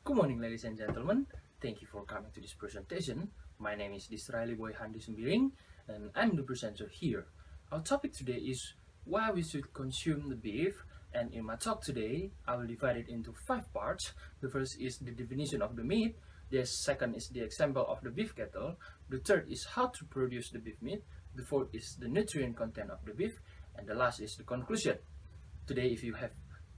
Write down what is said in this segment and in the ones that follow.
Good morning, ladies and gentlemen. Thank you for coming to this presentation. My name is Disraeli Boy Handi Sumbiring, and I'm the presenter here. Our topic today is why we should consume the beef, and in my talk today, I will divide it into 5 parts. The first is the definition of the meat, the second is the example of the beef cattle, the third is how to produce the beef meat, the fourth is the nutrient content of the beef, and the last is the conclusion. Today, if you have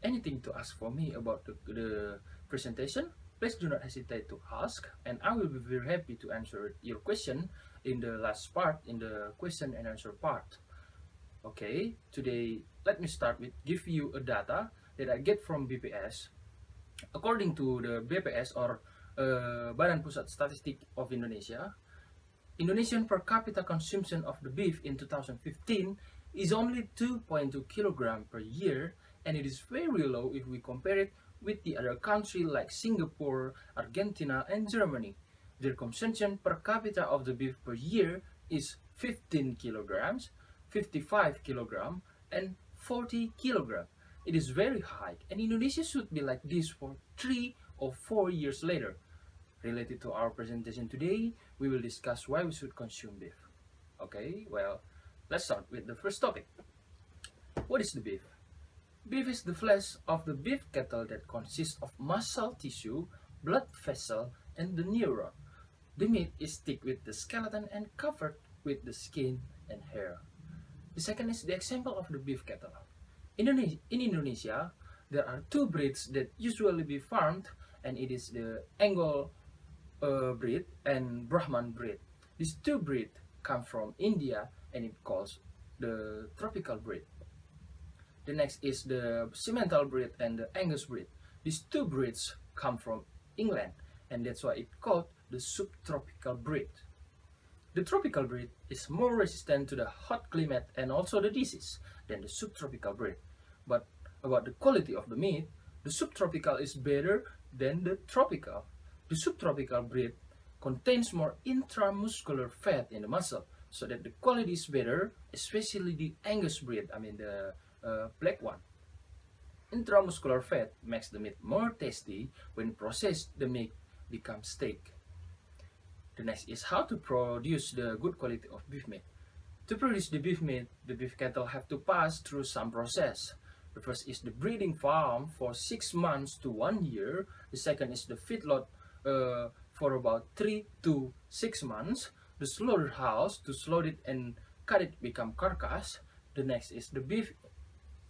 anything to ask for me about the presentation, please do not hesitate to ask, and I will be very happy to answer your question in the last part, in the question and answer part. Okay, today let me start with give you a data that I get from BPS. According to the BPS or Badan Pusat Statistik of Indonesia, Indonesian per capita consumption of the beef in 2015 is only 2.2 kg per year, and it is very low if we compare it with the other countries like Singapore, Argentina, and Germany. Their consumption per capita of the beef per year is 15 kilograms, 55 kilograms, and 40 kilograms. It is very high, and Indonesia should be like this for 3 or 4 years later. Related to our presentation today, we will discuss why we should consume beef. Okay, well, let's start with the first topic. What is the beef? Beef is the flesh of the beef cattle that consists of muscle tissue, blood vessel, and the neuron. The meat is thick with the skeleton and covered with the skin and hair. The second is the example of the beef cattle. In Indonesia, there are 2 breeds that usually be farmed, and it is the Angol breed and Brahman breed. These 2 breeds come from India, and it calls the tropical breed. The next is the Simmental breed and the Angus breed. These 2 breeds come from England, and that's why it's called the subtropical breed. The tropical breed is more resistant to the hot climate and also the disease than the subtropical breed. But about the quality of the meat, the subtropical is better than the tropical. The subtropical breed contains more intramuscular fat in the muscle, so that the quality is better, especially the Angus breed, the black one. Intramuscular fat makes the meat more tasty. When processed, the meat becomes steak. The next is how to produce the good quality of beef meat. To produce the beef meat, the beef cattle have to pass through some process. The first is the breeding farm for 6 months to 1 year. The second is the feedlot for about 3 to 6 months. The slaughterhouse to slaughter it and cut it become carcass. The next is the beef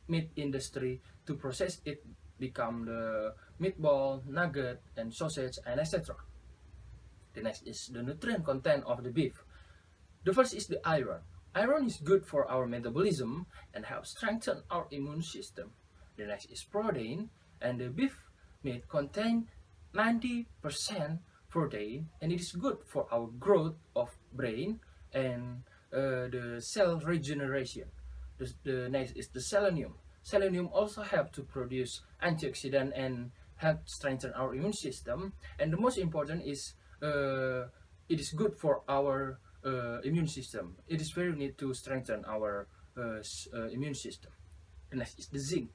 meat industry to process it become the meatball, nugget, and sausage, and etc. The next is the nutrient content of the beef. The first is the iron. Iron is good for our metabolism and helps strengthen our immune system. The next is protein, and the beef meat contains 90% protein, and it is good for our growth of brain and the cell regeneration. The next is the selenium. Selenium also helps to produce antioxidant and help strengthen our immune system. And the most important is it is good for our immune system. It is very need to strengthen our immune system. The next is the zinc.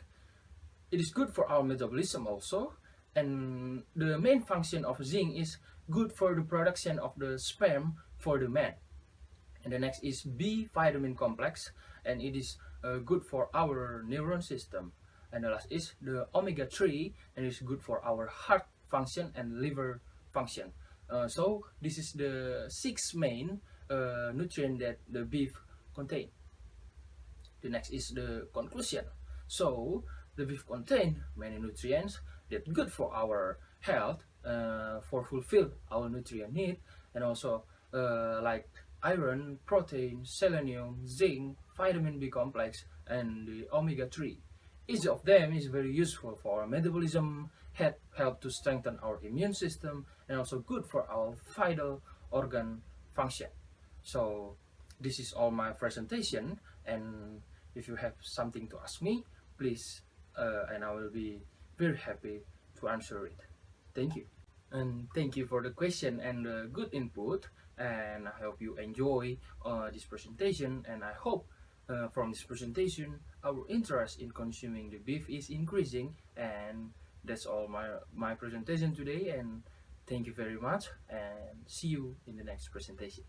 It is good for our metabolism also, and the main function of zinc is good for the production of the sperm for the man. And the next is B vitamin complex, and it is good for our neuron system. And the last is the omega-3, and it is good for our heart function and liver function. So this is the 6 main nutrients that the beef contain. The next is the conclusion. So the beef contain many nutrients that good for our health, for fulfill our nutrient need, and also like iron, protein, selenium, zinc, vitamin B complex, and the omega-3. Each of them is very useful for our metabolism, help to strengthen our immune system, and also good for our vital organ function. So this is all my presentation, and if you have something to ask me, please, and I will be very happy to answer it. Thank you. And thank you for the question and the good input, and I hope you enjoy this presentation, and I hope from this presentation our interest in consuming the beef is increasing, and That's all my presentation today, and thank you very much, and see you in the next presentation.